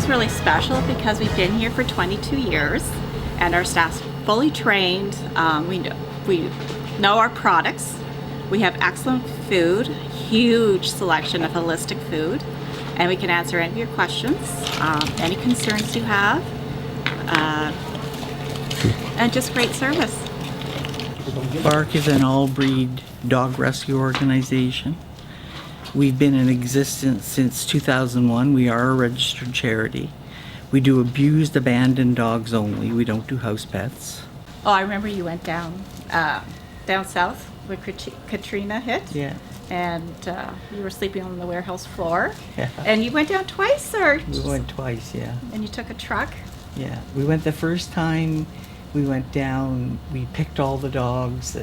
is really special because we've been here for 22 years and our staff's fully trained. We know our products. We have excellent food, huge selection of holistic food, and we can answer any of your questions, any concerns you have, and just great service. Bark is an all-breed dog rescue organization. We've been in existence since 2001. We are a registered charity. We do abused, abandoned dogs only. We don't do house pets. Oh, I remember you went down south where Katrina hit. Yeah. And you were sleeping on the warehouse floor. Yeah. And you went down twice, or? We went twice, yeah. And you took a truck? Yeah. We went the first time we went down, we picked all the dogs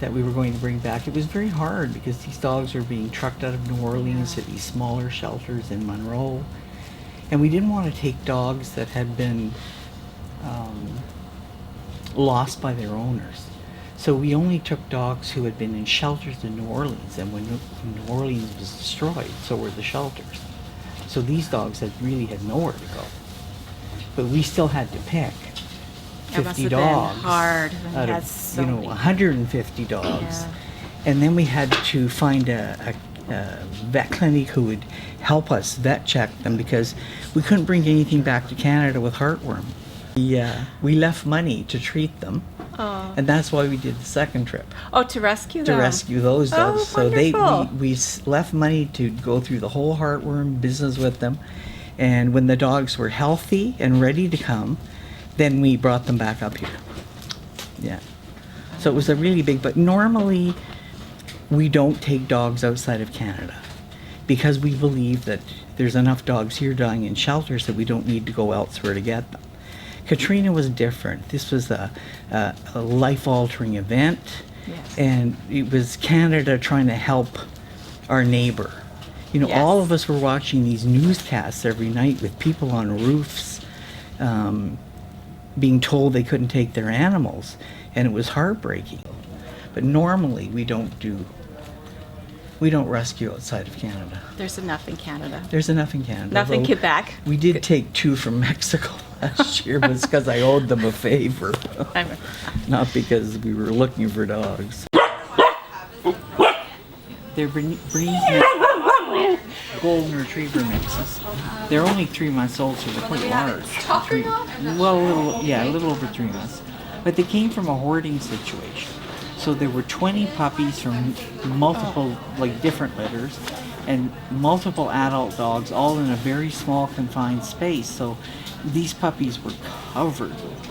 that we were going to bring back. It was very hard because these dogs were being trucked out of New Orleans to these smaller shelters in Monroe. And we didn't want to take dogs that had been lost by their owners. So we only took dogs who had been in shelters in New Orleans, and when New Orleans was destroyed, so were the shelters. So these dogs had nowhere to go. But we still had to pick 50 dogs been hard when out you had of so many. 150 dogs. Yeah. And then we had to find a vet clinic who would help us vet check them because we couldn't bring anything back to Canada with heartworm. We left money to treat them. Oh. And that's why we did the second trip. Oh, to rescue them? To rescue those dogs. Oh, so wonderful. we left money to go through the whole heartworm business with them. And when the dogs were healthy and ready to come, then we brought them back up here. Yeah. So it was a really big, but normally we don't take dogs outside of Canada because we believe that there's enough dogs here dying in shelters that we don't need to go elsewhere to get them. Katrina was different. This was a life-altering event. Yes. And it was Canada trying to help our neighbor. You know, Yes. all of us were watching these newscasts every night with people on roofs being told they couldn't take their animals, and it was heartbreaking. But normally we don't rescue outside of Canada. There's enough in Canada. There's enough in Canada. Enough in although Quebec. We did take 2 from Mexico last year, but it's because I owed them a favor, not because we were looking for dogs. They're Bernese golden retriever mixes. They're only 3 months old, so they're quite large. A little over 3 months. But they came from a hoarding situation. So there were 20 puppies from multiple, different litters, and multiple adult dogs, all in a very small confined space. So these puppies were covered with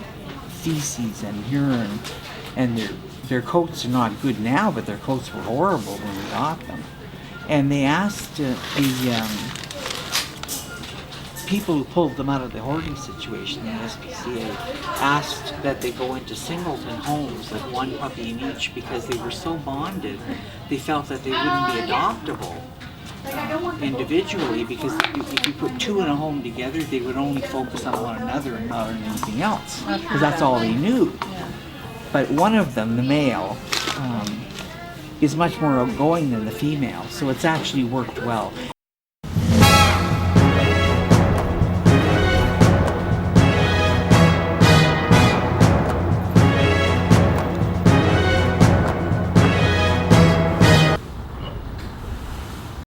feces and urine, and their coats are not good now, but their coats were horrible when we got them. And they asked people who pulled them out of the hoarding situation, the SPCA, asked that they go into singleton homes with 1 puppy in each because they were so bonded, they felt that they wouldn't be adoptable individually, because if you put 2 in a home together, they would only focus on one another and not on anything else, because that's all they knew. But one of them, the male, is much more outgoing than the female, so it's actually worked well.